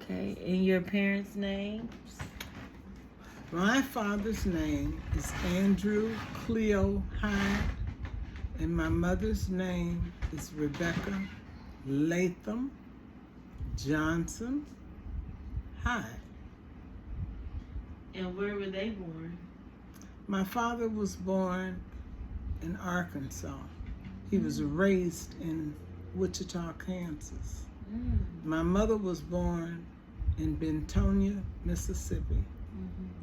Okay, and your parents' names? My father's name is Andrew Cleo Hyde, and my mother's name is Rebecca Latham Johnson Hyde. And where were they born? My father was born in Arkansas. He was raised in Wichita, Kansas. My mother was born in Bentonia, Mississippi.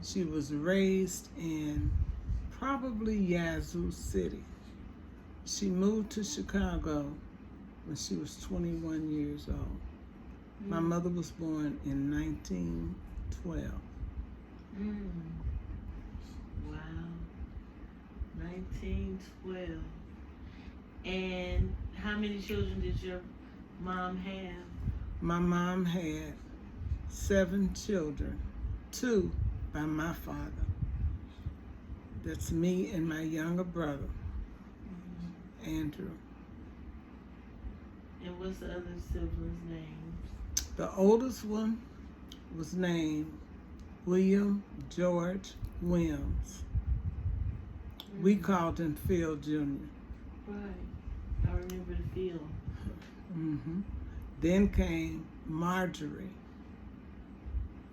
She was raised in probably Yazoo City. She moved to Chicago when she was 21 years old. My mother was born in 1912. Wow. 1912. And how many children did your mom have? My mom had 7 children, 2 by my father. That's me and my younger brother, Andrew. And what's the other siblings' names? The oldest one was named William George Williams. We called him Phil Jr. Right. I remember the field. Then came Marjorie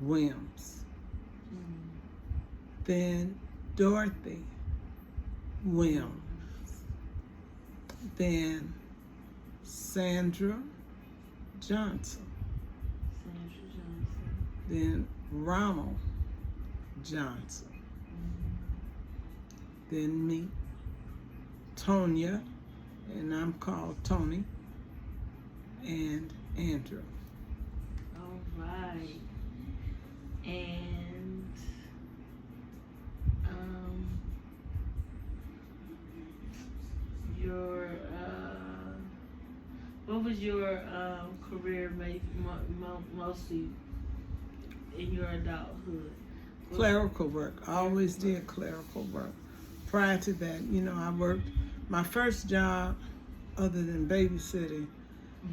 Williams. Then Dorothy Williams. Then Sandra Johnson. Sandra Johnson. Then Ronald Johnson. Then me, Tonya, and I'm called Tony, and Andrew. All right. And your what was your career mostly in your adulthood? Clerical work. I always did clerical work. Prior to that, I worked, my first job, other than babysitting,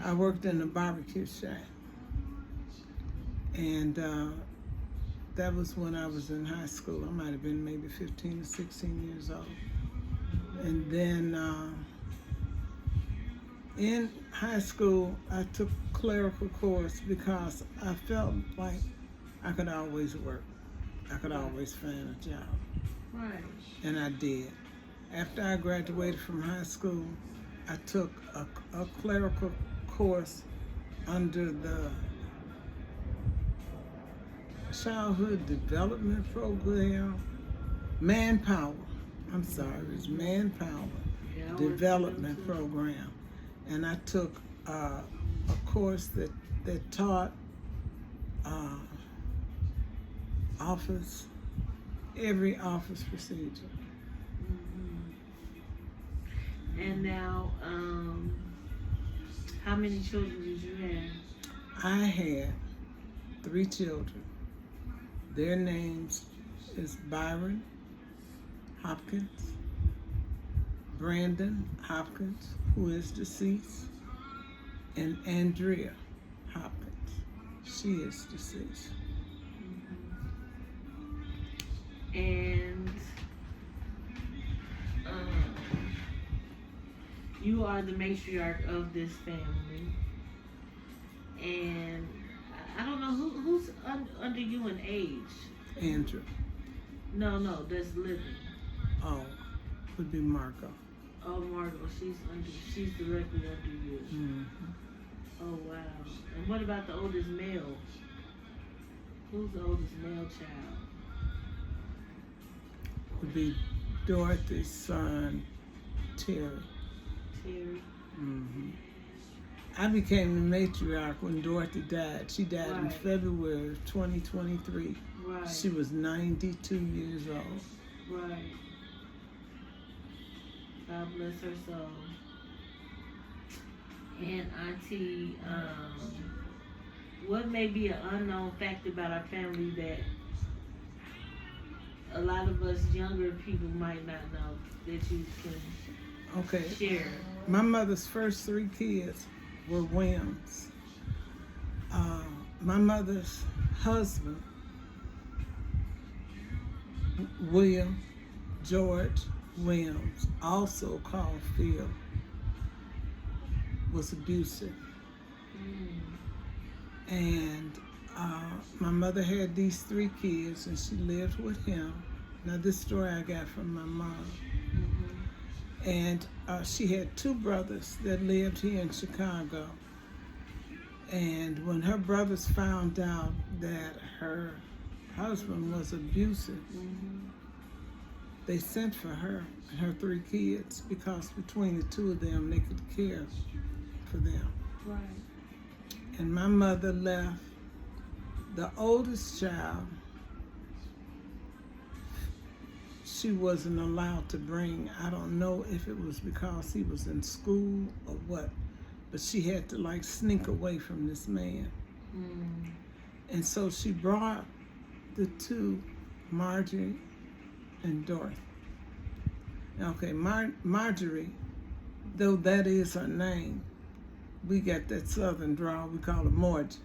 I worked in a barbecue shack. And that was when I was in high school. I might have been maybe 15 or 16 years old. And then in high school, I took clerical course because I felt like I could always work. I could always find a job. Right. And I did. After I graduated from high school, I took a clerical course under the Childhood Development Program, Manpower. I'm sorry, it was Manpower Development Program. And I took a course that taught every office procedure. And now, how many children did you have? I had 3 children. Their names is Byron Hopkins, Brandon Hopkins, who is deceased, and Andrea Hopkins. She is deceased. And you are the matriarch of this family, and I don't know who's under you in age. Andrew. No, that's living. Oh, would be Margot. Oh, Margot, she's directly under you. Oh wow. And what about the oldest male? Who's the oldest male child? Would be Dorothy's son, Terry. Terry. I became the matriarch when Dorothy died. She died in Right. February of 2023. Right. She was 92 years old. Right. God bless her soul. And Auntie, what may be an unknown fact about our family that a lot of us younger people might not know that you can share? My mother's first 3 kids were Williams. my mother's husband, William George Williams, also called Phil, was abusive. And my mother had these 3 kids, and she lived with him. Now, this story I got from my mom. And she had 2 brothers that lived here in Chicago. And when her brothers found out that her husband was abusive, they sent for her and her 3 kids, because between the 2 of them, they could care for them. Right. And my mother left the oldest child. She wasn't allowed to bring. I don't know if it was because he was in school or what, but she had to like sneak away from this man. And so she brought the 2, Marjorie and Dorothy. Okay, Marjorie, though that is her name, we got that southern drawl, we call her Margie.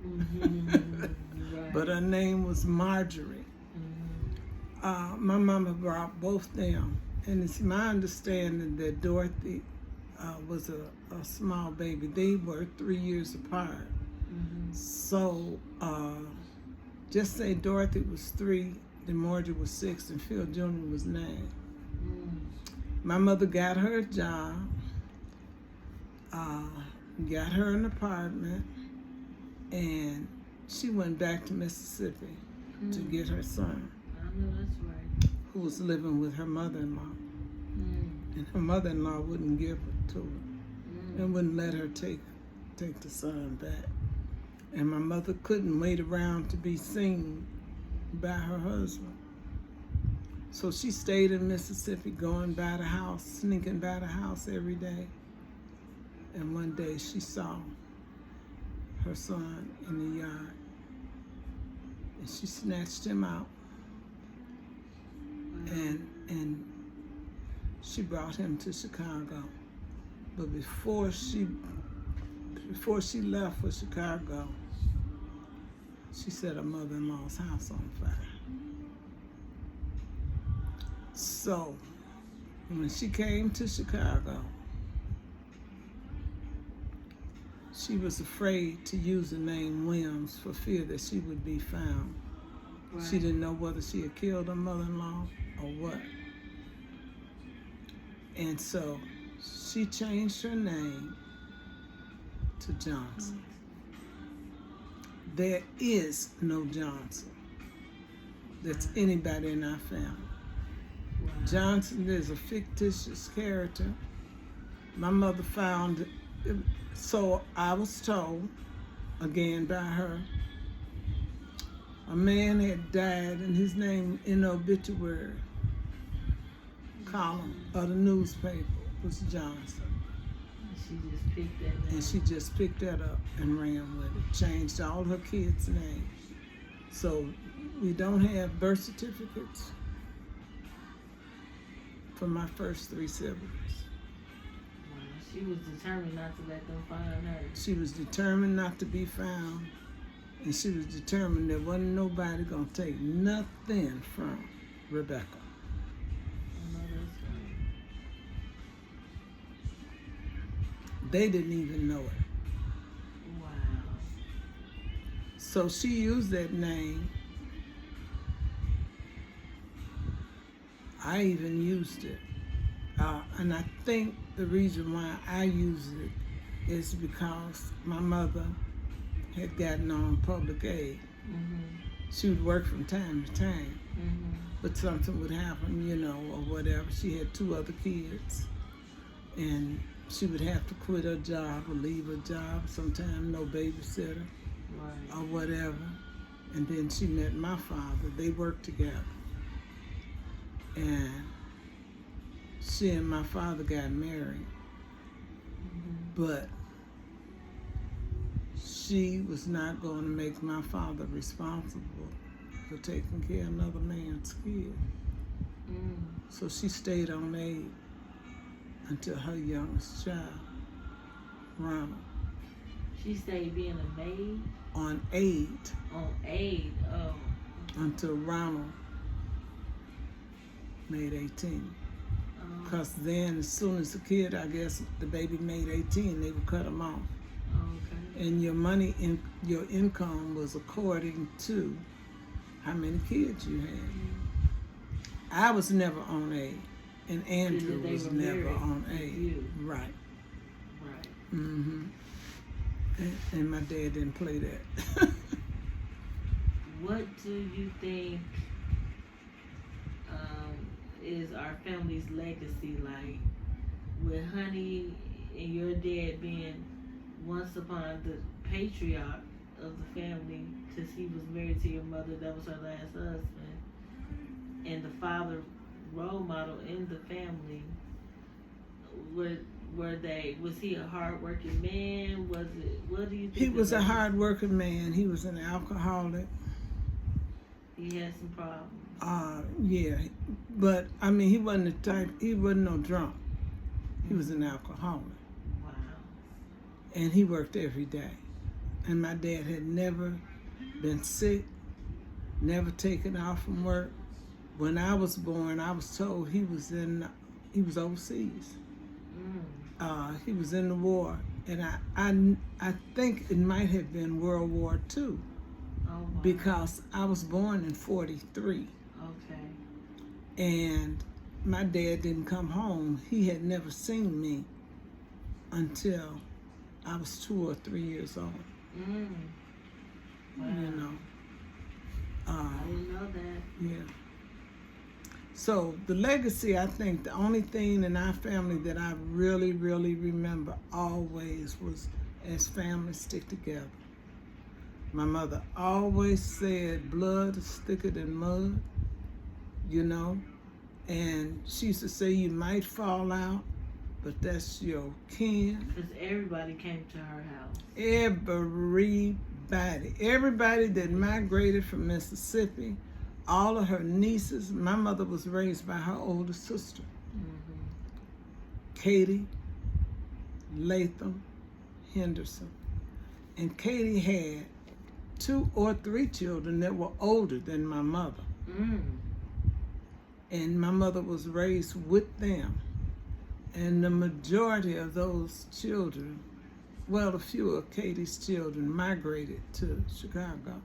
Right. But her name was Marjorie. My mama brought both them, and it's my understanding that Dorothy was a small baby. They were 3 years apart. So just say Dorothy was 3, then Marjorie was 6, and Phil Jr. was 9. My mother got her a job, got her an apartment, and she went back to Mississippi to get her son. I know that's right. Who was living with her mother-in-law. And her mother-in-law wouldn't give it to her and wouldn't let her take the son back. And my mother couldn't wait around to be seen by her husband. So she stayed in Mississippi, going by the house, sneaking by the house every day. And one day she saw her son in the yard, and she snatched him out. And she brought him to Chicago. But before she left for Chicago, she set her mother-in-law's house on fire. So when she came to Chicago, she was afraid to use the name Williams for fear that she would be found. Right. She didn't know whether she had killed her mother-in-law or what. And so she changed her name to Johnson. There is no Johnson. That's anybody in our family. Wow. Johnson is a fictitious character. My mother found it, so I was told, again by her, a man had died and his name in the obituary column of the newspaper was Johnson. She just picked that up. And she just picked that up and ran with it. Changed all her kids' names. So we don't have birth certificates for my first 3 siblings. Wow. She was determined not to let them find her. She was determined not to be found. And she was determined there wasn't nobody gonna take nothing from Rebecca. I know that's right. They didn't even know it. Wow. So she used that name. I even used it. And I think the reason why I used it is because my mother had gotten on public aid. She would work from time to time, but something would happen, you know, or whatever. She had 2 other kids, and she would have to quit her job or leave her job, sometimes no babysitter, Right. or whatever. And then she met my father. They worked together. And she and my father got married. But she was not going to make my father responsible for taking care of another man's kid. So she stayed on aid until her youngest child, Ronald. She stayed being a maid? on aid. On aid. Oh. Until Ronald made 18. Because then, as soon as the kid, I guess, the baby made 18, they would cut him off. Okay. And your your income was according to how many kids you had. I was never on aid, and Andrew was never on aid. Right. Right. Mm-hmm. And my dad didn't play that. What do you think is our family's legacy like? With Honey and your dad being once upon the patriarch of the family, because he was married to your mother, that was her last husband, and the father role model in the family, was he a hard-working man? What do you think? He was a hard-working man. He was an alcoholic. He had some problems. Yeah, but I mean, he wasn't no drunk. He was an alcoholic. Wow. And he worked every day. And my dad had never been sick, never taken off from work. When I was born, I was told he was overseas. He was in the war, and I think it might have been World War II. Oh, wow. Because I was born in 43. Okay. And my dad didn't come home. He had never seen me until I was 2 or 3 years old. Wow. You know. I didn't know that. Yeah. So the legacy, I think the only thing in our family that I really, really remember always was as families stick together. My mother always said blood is thicker than mud, you know, and she used to say you might fall out, but that's your kin. Because everybody came to her house. Everybody that migrated from Mississippi, all of her nieces. My mother was raised by her older sister, Katie Latham Henderson. And Katie had 2 or 3 children that were older than my mother. And my mother was raised with them. And the majority of those children, well, a few of Katie's children migrated to Chicago.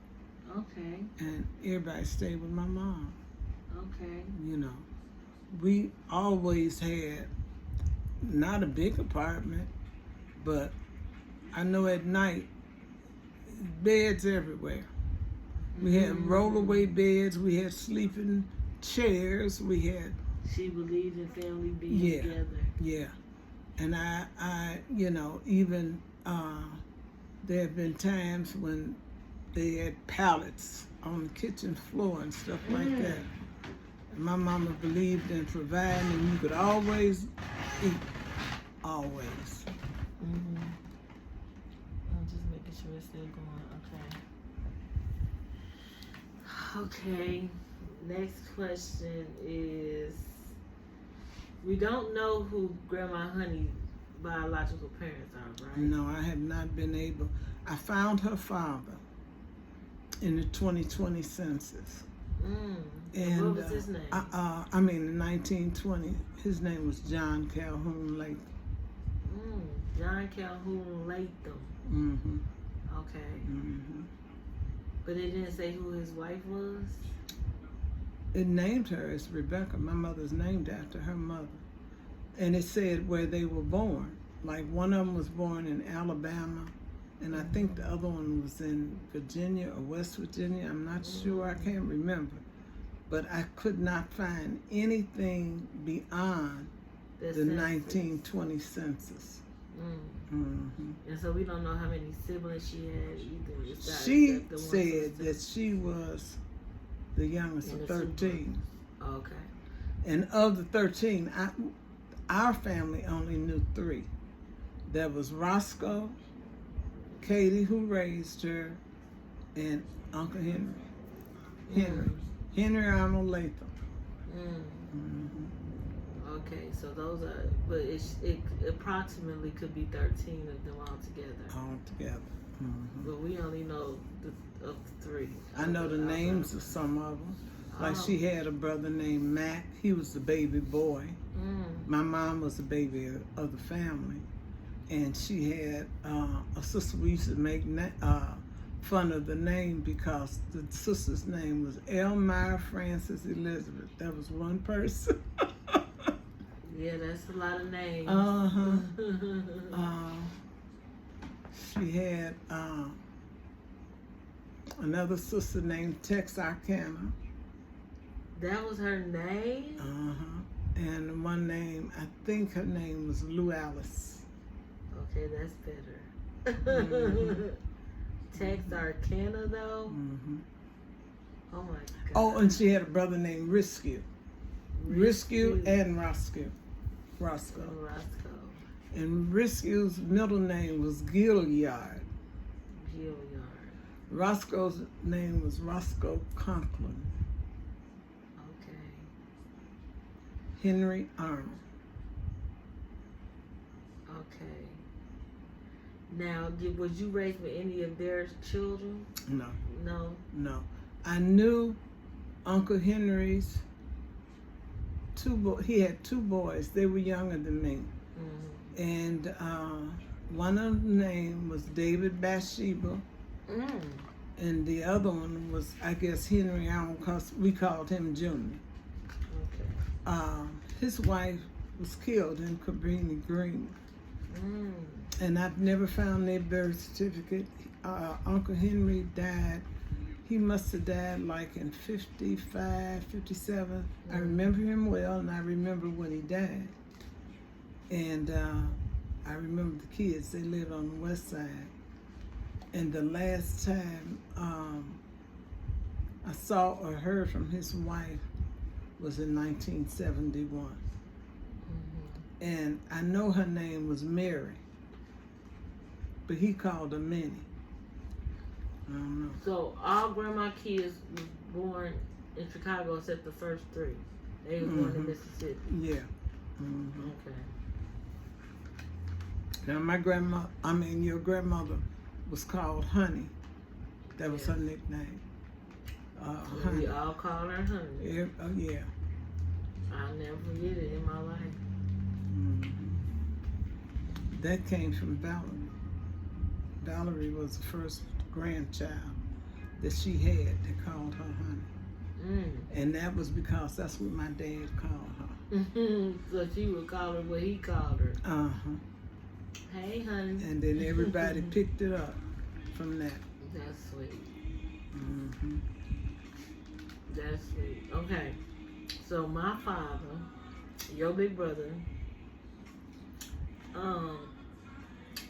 Okay. And everybody stayed with my mom. Okay. You know, we always had not a big apartment, but I know at night, beds everywhere. We had rollaway beds, we had sleeping chairs, we had... She believed in family being together. Yeah. And I you know, even there have been times when they had pallets on the kitchen floor and stuff like that. And my mama believed in providing, and you could always eat. Always. I'm just making sure it's still going. Okay. Next question is, we don't know who Grandma Honey's biological parents are, right? No, I have not been able. I found her father in the 2020 census. And what was his name? I mean, in 1920, his name was John Calhoun Latham. John Calhoun Latham. Okay. But it didn't say who his wife was? It named her as Rebecca. My mother's named after her mother. And it said where they were born. Like one of them was born in Alabama, and I think the other one was in Virginia or West Virginia. I'm not sure. I can't remember. But I could not find anything beyond the 1920 census. And so we don't know how many siblings she had either. She said that she was the youngest of 13. Okay. And of the 13, our family only knew 3. There was Roscoe, Katie, who raised her, and Uncle Henry. Henry Arnold Latham. Okay, so those are, but it approximately could be 13 of them all together. All together. But we only know of the three. I know the names of some of them. Like she had a brother named Mac. He was the baby boy. My mom was the baby of the family. And she had a sister. We used to make fun of the name because the sister's name was Elmira Frances Elizabeth. That was one person. Yeah, that's a lot of names. She had another sister named Texarkana. That was her name? And one name, I think her name was Lou Alice. Okay, that's better. Texarkana, though? Oh, my God. Oh, and she had a brother named Riskew. Riskew and Roscoe. Roscoe. And Riskew's middle name was Gilliard. Roscoe's name was Roscoe Conklin. Okay. Henry Arnold. Okay. Now, was you raised with any of their children? No. No? No. I knew Uncle Henry's he had two boys. They were younger than me. And one of them name was David Bathsheba. And the other one was, I guess, Henry Arnold, because we called him Junior. Okay. His wife was killed in Cabrini Green. And I've never found their birth certificate. Uncle Henry died. He must have died like in 55, 57. I remember him well, and I remember when he died. And I remember the kids, they lived on the west side. And the last time I saw or heard from his wife was in 1971. And I know her name was Mary, but he called her Minnie. I don't know. So all grandma kids was born in Chicago except the first three. They was born in Mississippi. Yeah. Okay. Now your grandmother was called Honey. That was her nickname. Honey. We all call her Honey. Yeah, yeah. I'll never forget it in my life. That came from Valerie. Valerie was the first grandchild that she had. They called her Honey. And that was because that's what my dad called her. So she would call her what he called her. Hey, honey. And then everybody picked it up from that. That's sweet. That's sweet. Okay. So my father, your big brother, can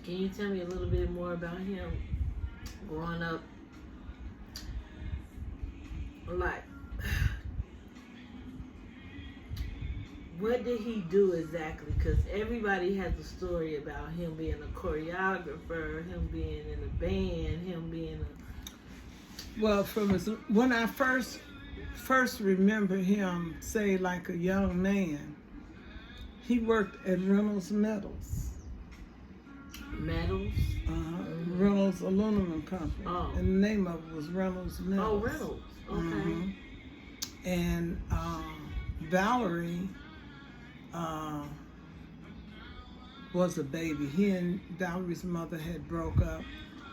you tell me a little bit more about him growing up? Like, what did he do exactly? Because everybody has a story about him being a choreographer, him being in a band, him being a... Well, when I first remember him, say like a young man, he worked at Reynolds Metals. Metals? Reynolds Aluminum Company. Oh. And the name of it was Reynolds Metals. Oh, Reynolds. Okay. And Valerie was a baby. He and Valerie's mother had broke up,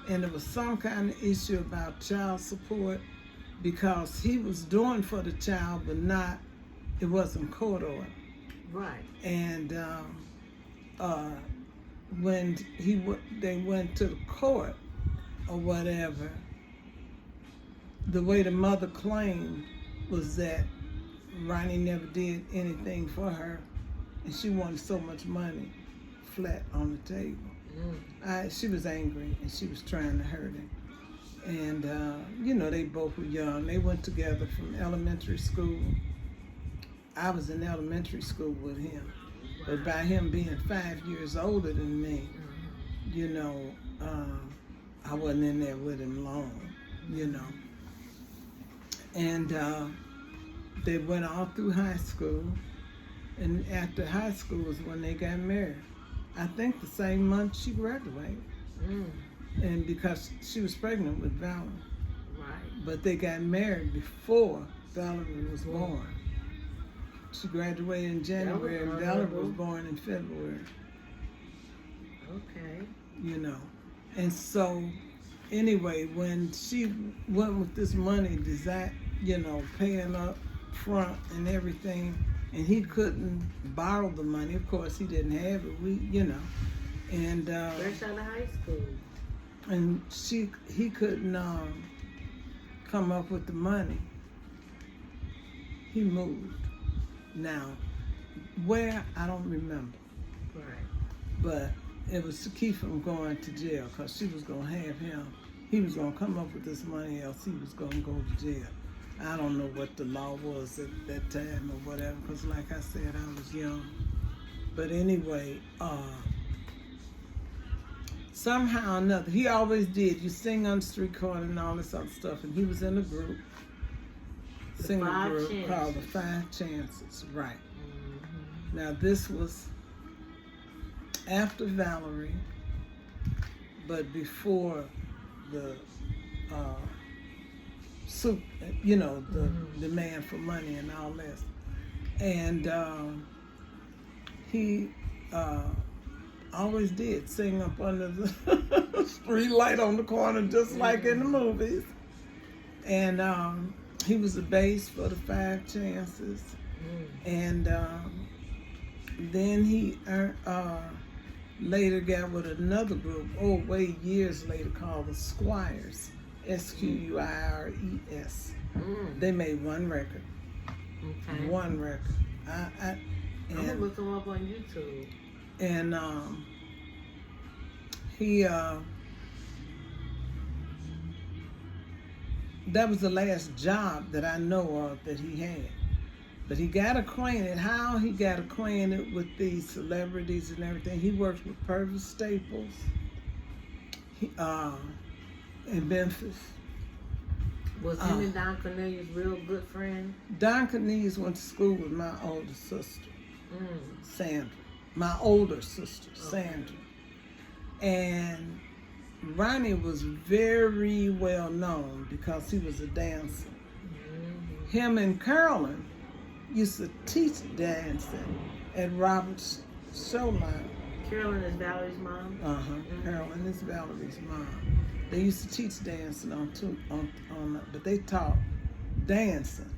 and there was some kind of issue about child support because he was doing for the child, but it wasn't court ordered. Right. And when they went to the court or whatever, the way the mother claimed was that Ronnie never did anything for her, and she wanted so much money flat on the table. She was angry, and she was trying to hurt him. And, they both were young. They went together from elementary school. I was in elementary school with him. But by him being 5 years older than me, I wasn't in there with him long, And they went all through high school. And after high school was when they got married. I think the same month she graduated. and because she was pregnant with Valerie. Right. But they got married before Valerie was born. She graduated in January and Valerie was born in February. Okay. You know. And so, anyway, when she went with this money, paying up front and everything, and he couldn't borrow the money. Of course, he didn't have it. And fresh out of high school. And he couldn't come up with the money. He moved. Now, where, I don't remember. Right. But it was to keep him going to jail, because she was going to have him. He was going to come up with this money, else he was going to go to jail. I don't know what the law was at that time or whatever, because like I said, I was young. But anyway, somehow or another, he always did. You sing on the street corner and all this other stuff, and he was in a group. Singing group called the Five Chances, right. Mm-hmm. Now this was after Valerie, but before the the demand for money and all this. And he always did sing up under the street light on the corner, just like in the movies. And he was the bass for the Five Chances. And then he later got with another group, years later, called the Squires, Squires. They made one record. Okay. One record. I'm gonna look him up on YouTube. And he that was the last job that I know of that he had. But he got acquainted. How he got acquainted with these celebrities and everything? He worked with Purvis Staples in Memphis. Was him and Don Cornelius real good friends? Don Cornelius went to school with my older sister, Sandra. My older sister, Sandra. And Ronnie was very well known because he was a dancer. Him and Carolyn used to teach dancing at Robert's show line. Carolyn is Valerie's mom? Carolyn is Valerie's mom. They used to teach dancing but they taught dancing.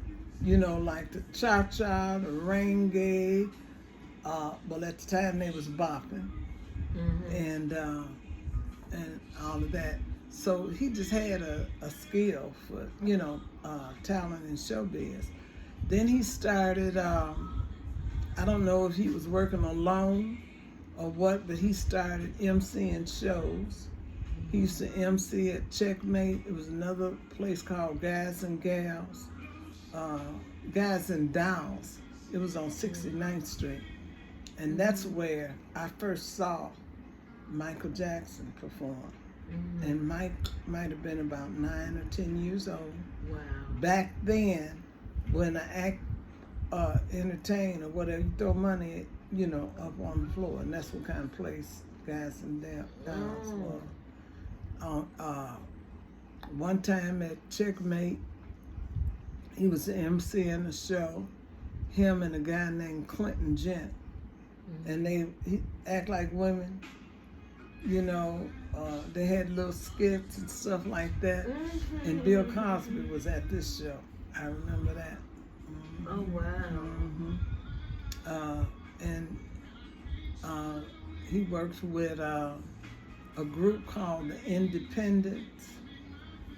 Like the cha-cha, the rengue. Well, at the time they was bopping. And all of that. So he just had a skill for, talent in showbiz. Then he started, I don't know if he was working alone or what, but he started emceeing shows. He used to MC at Checkmate. It was another place called Guys and Gals, Guys and Dolls. It was on 69th Street. And that's where I first saw Michael Jackson perform. And Mike might have been about 9 or 10 years old. Wow. Back then, when I entertain or whatever, you throw money, up on the floor, and that's what kind of place Guys and Dolls was. One time at Checkmate, he was the MC in the show. Him and a guy named Clinton Gent, and he act like women. They had little skits and stuff like that. And Bill Cosby was at this show. I remember that. Oh, wow. And he works with a group called the Independents.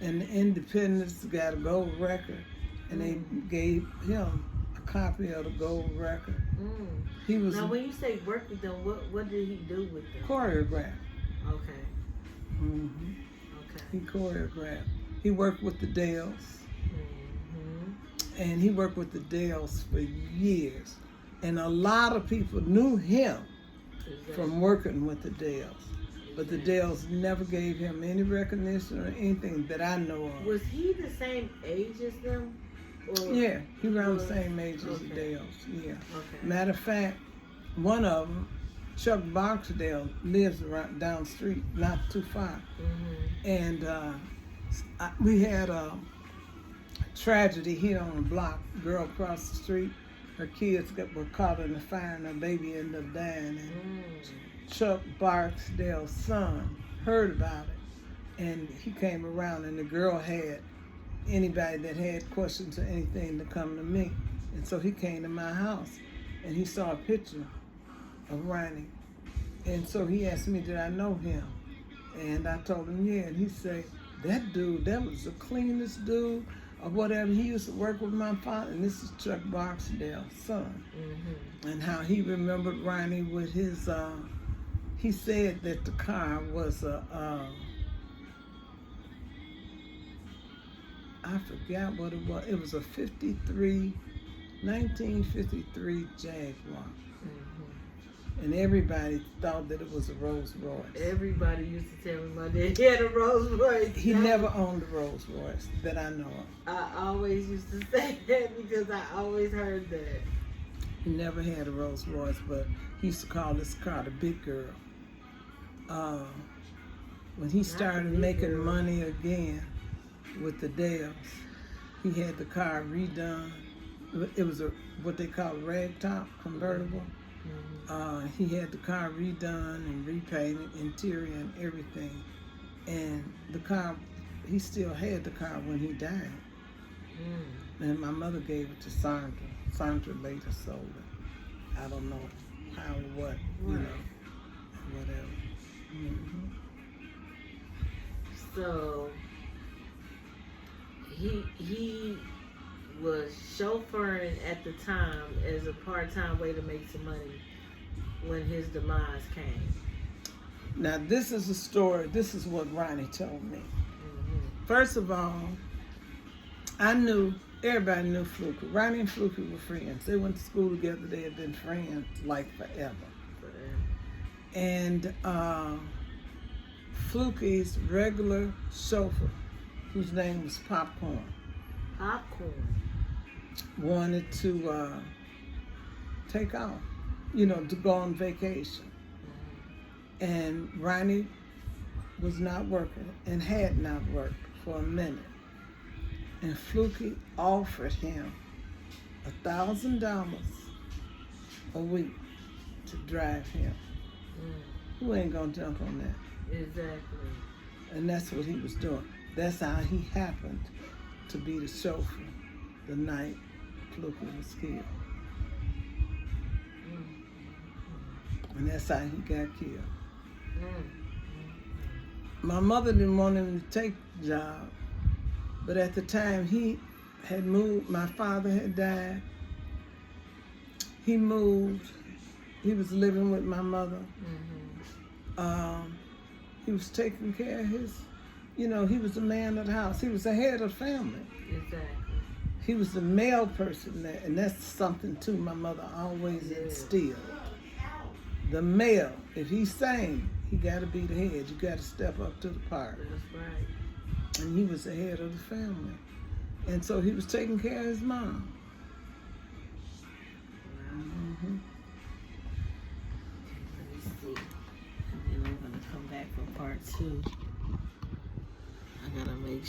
And the Independents got a gold record. And they gave him a copy of the gold record. He was now, when you say work with them, what did he do with them? Choreograph. Okay. Okay. He choreographed. He worked with the Dales. And he worked with the Dales for years. And a lot of people knew him from working with the Dales. But the Dales never gave him any recognition or anything that I know of. Was he the same age as them? Or yeah, he around the same age as the Dales. Yeah. Okay. Matter of fact, one of them, Chuck Barksdale lives around down the street, not too far. And we had a tragedy here on the block. Girl across the street, her kids were caught in the fire and her baby ended up dying. And Chuck Barksdale's son heard about it and he came around, and the girl had anybody that had questions or anything to come to me. And so he came to my house and he saw a picture of Ronnie. And so he asked me, did I know him? And I told him, yeah. And he said, that dude, that was the cleanest dude or whatever. He used to work with my father. And this is Chuck Barksdale's son. And how he remembered Ronnie with his, he said that the car was I forgot what it was. It was a 1953 Jaguar. And everybody thought that it was a Rolls Royce. Everybody used to tell me my dad had a Rolls Royce. He never owned a Rolls Royce that I know of. I always used to say that because I always heard that. He never had a Rolls Royce, but he used to call this car the Big Girl. When he started making money again with the Dales, he had the car redone. It was what they call a ragtop convertible. He had the car redone and repainted, interior and everything. And the car, he still had the car when he died. And my mother gave it to Sandra. Sandra later sold it. I don't know how or what, you know, whatever. So he was chauffeuring at the time as a part-time way to make some money when his demise came. Now this is a story, this is what Ronnie told me. First of all, everybody knew Fluky. Ronnie and Fluky were friends. They went to school together, they had been friends like forever. And Fluky's regular chauffeur, whose name was Popcorn, wanted to take off, to go on vacation. And Ronnie was not working and had not worked for a minute. And Fluky offered him $1,000 a week to drive him. Who ain't gonna jump on that? Exactly. And that's what he was doing. That's how he happened to be the chauffeur the night Fluky was killed. And that's how he got killed. My mother didn't want him to take the job, but at the time he had moved, my father had died. He moved. He was living with my mother. He was taking care of his, he was the man of the house. He was the head of the family. Exactly. He was the male person there, and that's something too my mother always instilled. The male, if he sang, he got to be the head. You got to step up to the part. That's right. And he was the head of the family. And so he was taking care of his mom. Let me see. And then I'm going to come back for part 2. I got to make sure.